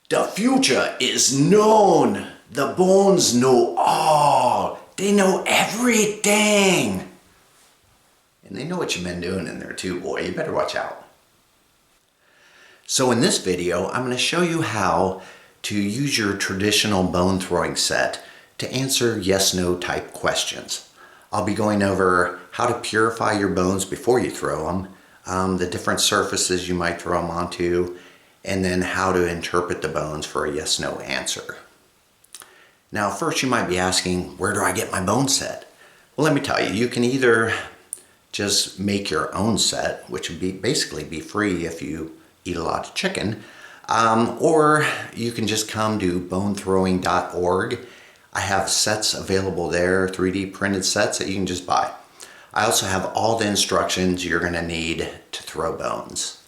The future is known. The bones know all. They know everything. And they know what you've been doing in there too, boy. You better watch out. So in this video, I'm going to show you how to use your traditional bone throwing set to answer yes/no type questions. I'll be going over how to purify your bones before you throw them, the different surfaces you might throw them onto, and then how to interpret the bones for a yes/no answer. Now first you might be asking, where do I get my bone set? Well, let me tell you, you can either just make your own set, which would basically be free if you eat a lot of chicken, or you can just come to bonethrowing.org. I have sets available there, 3D printed sets that you can just buy. I also have all the instructions you're going to need to throw bones.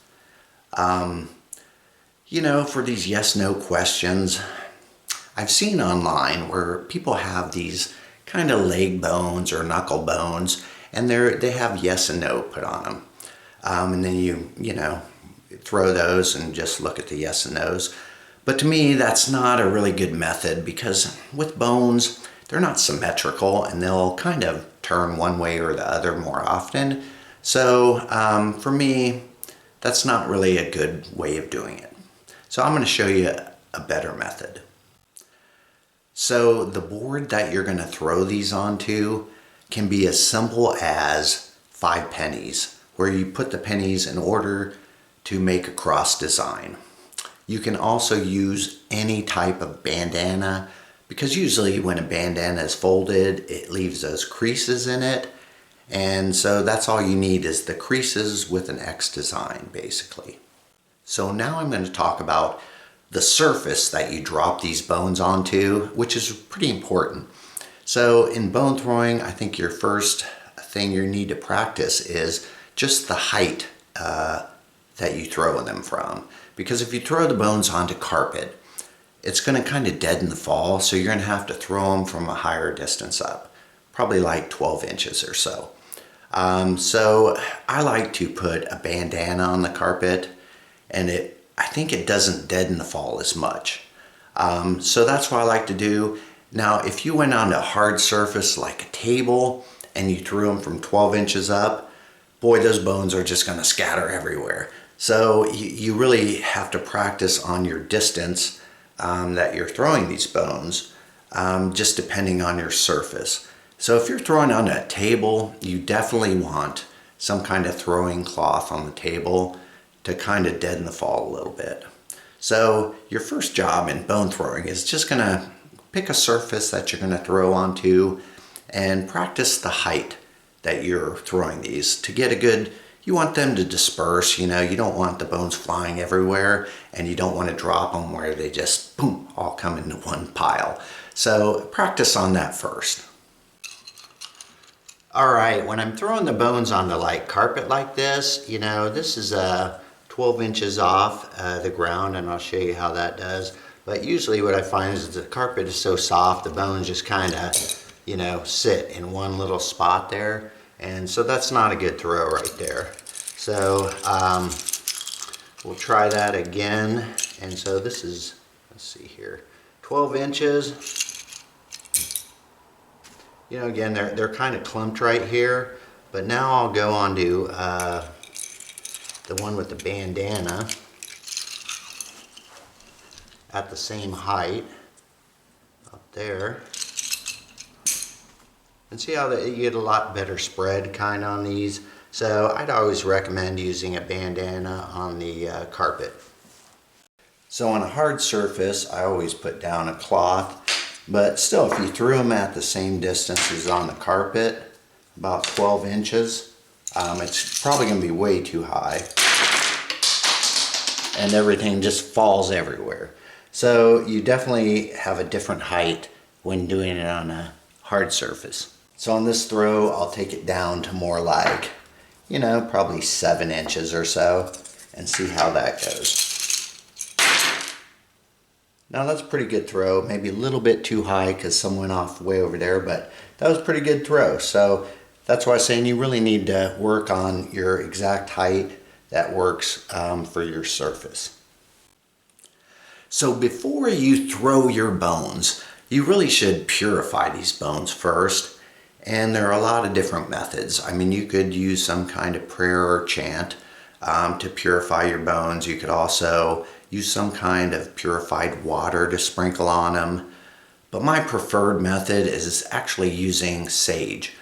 You know, for these yes/no questions, I've seen online where people have these kind of leg bones or knuckle bones, and they have yes and no put on them. And then you know, throw those and just look at the yes and no's. But to me, that's not a really good method because with bones, they're not symmetrical and they'll kind of turn one way or the other more often. So for me, that's not really a good way of doing it. So I'm going to show you a better method. So the board that you're going to throw these onto can be as simple as 5 pennies, where you put the pennies in order to make a cross design. You can also use any type of bandana, because usually when a bandana is folded, it leaves those creases in it. And so that's all you need is the creases with an X design, basically. So now I'm going to talk about the surface that you drop these bones onto, which is pretty important. So in bone throwing, I think your first thing you need to practice is just the height that you throw them from. Because if you throw the bones onto carpet, it's going to kind of deaden the fall, so you're going to have to throw them from a higher distance up, probably like 12 inches or so. So I like to put a bandana on the carpet, and I think it doesn't deaden the fall as much. So that's what I like to do. Now, if you went on a hard surface like a table and you threw them from 12 inches up, boy, those bones are just going to scatter everywhere. So you really have to practice on your distance that you're throwing these bones, just depending on your surface. So if you're throwing on a table, you definitely want some kind of throwing cloth on the table to kind of deaden the fall a little bit. So your first job in bone throwing is just going to pick a surface that you're going to throw onto and practice the height that you're throwing these to get a good. You want them to disperse, you know, you don't want the bones flying everywhere, and you don't want to drop them where they just, boom, all come into one pile. So practice on that first. All right, when I'm throwing the bones onto like carpet like this, you know, this is 12 inches off the ground, and I'll show you how that does. But usually what I find is the carpet is so soft, the bones just kind of, you know, sit in one little spot there. And so that's not a good throw right there. So we'll try that again. And so this is, let's see here, 12 inches. You know, again, they're kind of clumped right here. But now I'll go on to the one with the bandana at the same height up there. And see how you get a lot better spread kind of on these. So I'd always recommend using a bandana on the carpet. So on a hard surface, I always put down a cloth. But still, if you threw them at the same distance as on the carpet, about 12 inches, it's probably going to be way too high. And everything just falls everywhere. So you definitely have a different height when doing it on a hard surface. So on this throw, I'll take it down to more like, you know, probably 7 inches or so, and see how that goes. Now that's a pretty good throw, maybe a little bit too high because some went off way over there, but that was a pretty good throw. So that's why I'm saying you really need to work on your exact height that works for your surface. So before you throw your bones, you really should purify these bones first. And there are a lot of different methods. I mean, you could use some kind of prayer or chant to purify your bones. You could also use some kind of purified water to sprinkle on them. But my preferred method is actually using sage.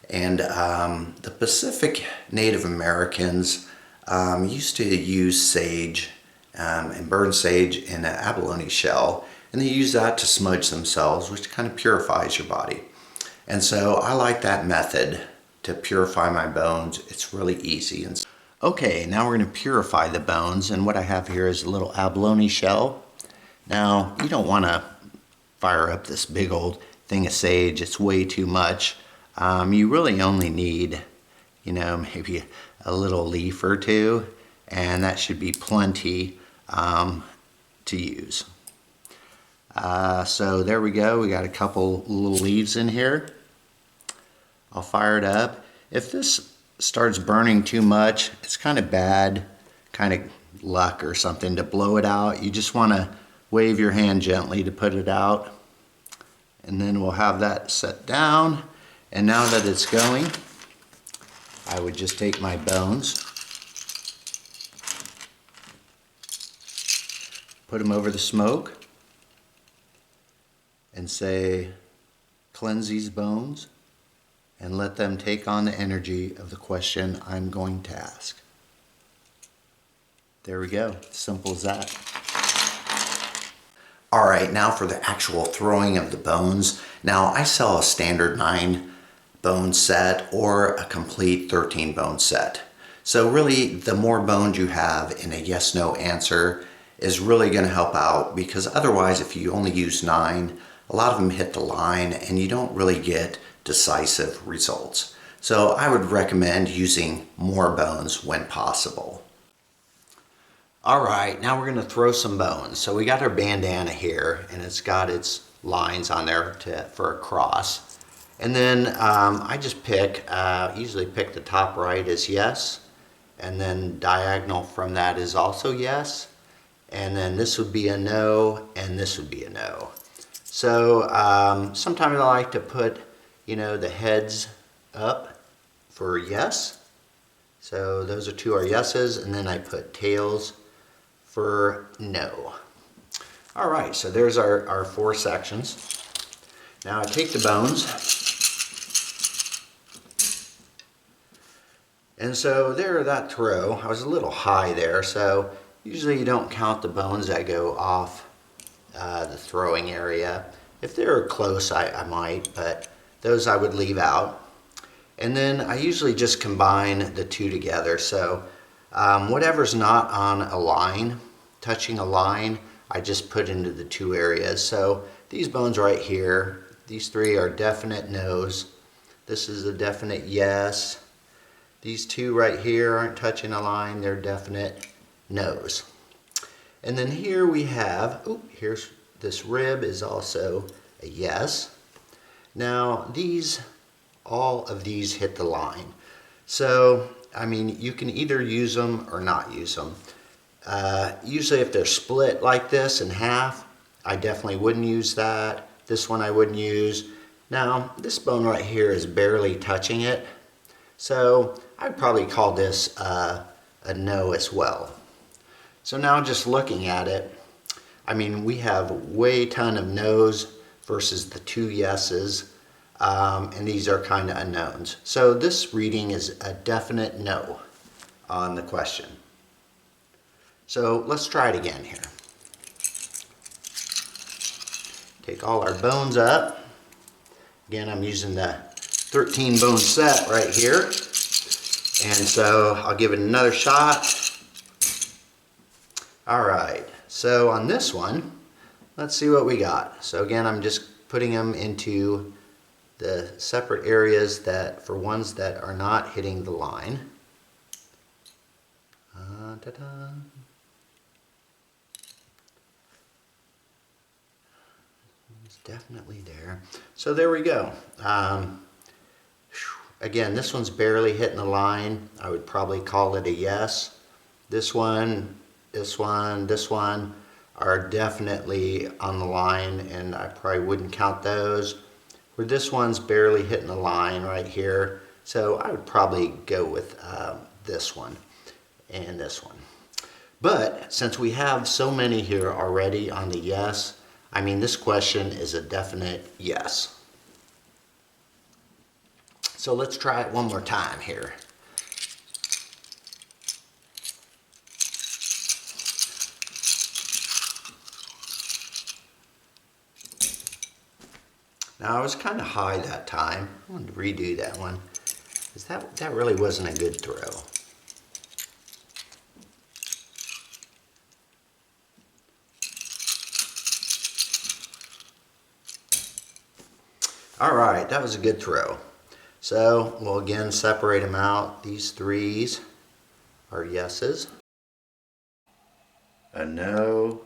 And the Pacific Native Americans used to use sage and burn sage in an abalone shell, and they use that to smudge themselves, which kind of purifies your body. And so I like that method to purify my bones. It's really easy. Okay, now we're going to purify the bones, and what I have here is a little abalone shell. Now, you don't want to fire up this big old thing of sage. It's way too much. You really only need, maybe a little leaf or two, and that should be plenty to use. So there we go. We got a couple little leaves in here. I'll fire it up. If this starts burning too much, it's kind of bad, kind of luck or something to blow it out. You just want to wave your hand gently to put it out. And then we'll have that set down. And now that it's going, I would just take my bones, put them over the smoke, and say, cleanse these bones, and let them take on the energy of the question I'm going to ask. There we go, simple as that. All right, now for the actual throwing of the bones. Now I sell a standard 9 bone set or a complete 13 bone set. So really the more bones you have in a yes no answer is really going to help out, because otherwise if you only use 9, a lot of them hit the line and you don't really get decisive results. So I would recommend using more bones when possible. All right, now we're going to throw some bones. So we got our bandana here, and it's got its lines on there for a cross. And then I just usually pick the top right as yes, and then diagonal from that is also yes, and then this would be a no, and this would be a no. So sometimes I like to put, the heads up for yes. So those are 2 are yeses, and then I put tails for no. All right, so there's our 4 sections. Now I take the bones, and so there, that throw, I was a little high there, so usually you don't count the bones that go off the throwing area. If they're close, I might, but those I would leave out. And then I usually just combine the 2 together. So whatever's not on a line, touching a line, I just put into the 2 areas. So these bones right here, these 3 are definite no's. This is a definite yes. These 2 right here aren't touching a line, they're definite no's. And then here we have, here's this rib is also a yes. Now all of these hit the line. So, I mean, you can either use them or not use them. Usually if they're split like this in half, I definitely wouldn't use that. This one I wouldn't use. Now, this bone right here is barely touching it. So I'd probably call this a no as well. So now just looking at it, I mean, we have way ton of no's versus the 2 yeses, and these are kind of unknowns. So this reading is a definite no on the question. So let's try it again here. Take all our bones up. Again, I'm using the 13 bone set right here. And so I'll give it another shot. All right, so on this one, let's see what we got. So again, I'm just putting them into the separate areas that for ones that are not hitting the line. It's definitely there. So there we go. Again, this one's barely hitting the line. I would probably call it a yes. This one, this one, this one are definitely on the line, and I probably wouldn't count those. Where this one's barely hitting the line right here, so I would probably go with this one and this one. But since we have so many here already on the yes, I mean, this question is a definite yes. So let's try it one more time here. Now I was kind of high that time. I wanted to redo that one, because that really wasn't a good throw. All right, that was a good throw. So we'll again separate them out. These threes are yeses. A no,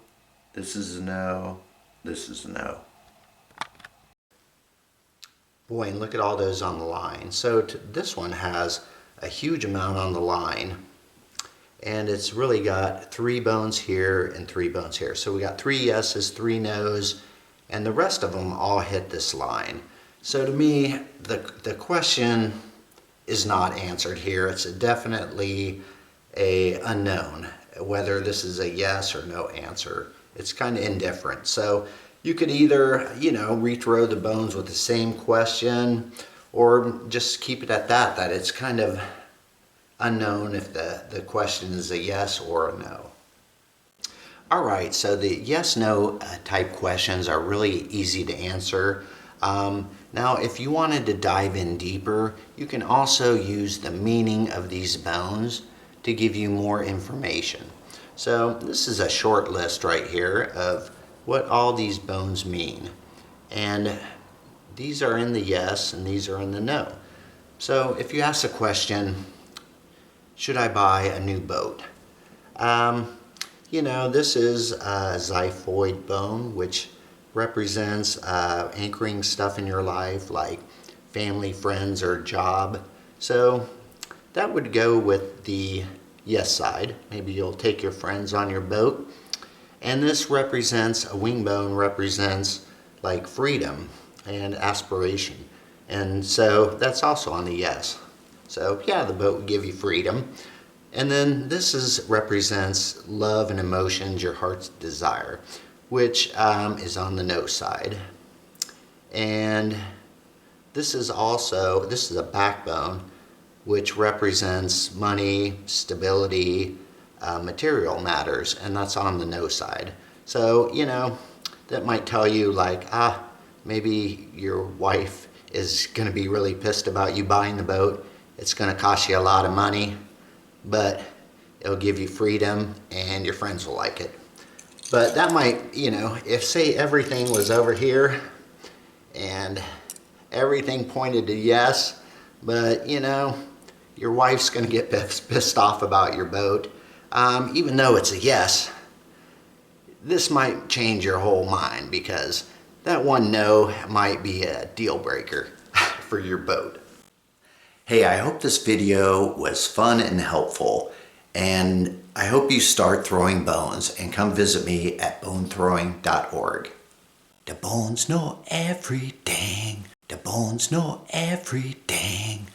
this is a no, this is a no. Boy, and look at all those on the line. So this one has a huge amount on the line, and it's really got 3 bones here and 3 bones here. So we got 3 yeses, 3 nos, and the rest of them all hit this line. So to me, the question is not answered here. It's definitely a unknown, whether this is a yes or no answer. It's kind of indifferent. So you could either, rethrow the bones with the same question, or just keep it at that it's kind of unknown if the question is a yes or a no. All right, so the yes-no type questions are really easy to answer. Now, if you wanted to dive in deeper, you can also use the meaning of these bones to give you more information. So this is a short list right here of what all these bones mean. And these are in the yes and these are in the no. So if you ask the question, should I buy a new boat? This is a xiphoid bone, which represents anchoring stuff in your life like family, friends, or job. So that would go with the yes side. Maybe you'll take your friends on your boat. And this represents, a wing bone represents like freedom and aspiration. And so that's also on the yes. So yeah, the boat would give you freedom. And then this represents love and emotions, your heart's desire, which is on the no side. And this is a backbone, which represents money, stability, material matters, and that's on the no side. So, that might tell you like, maybe your wife is going to be really pissed about you buying the boat. It's going to cost you a lot of money, but it'll give you freedom and your friends will like it. But that might, if say everything was over here and everything pointed to yes, but your wife's going to get pissed off about your boat. Even though it's a yes, this might change your whole mind, because that one no might be a deal breaker for your boat. Hey, I hope this video was fun and helpful, and I hope you start throwing bones and come visit me at bonethrowing.org. The bones know everything. The bones know everything.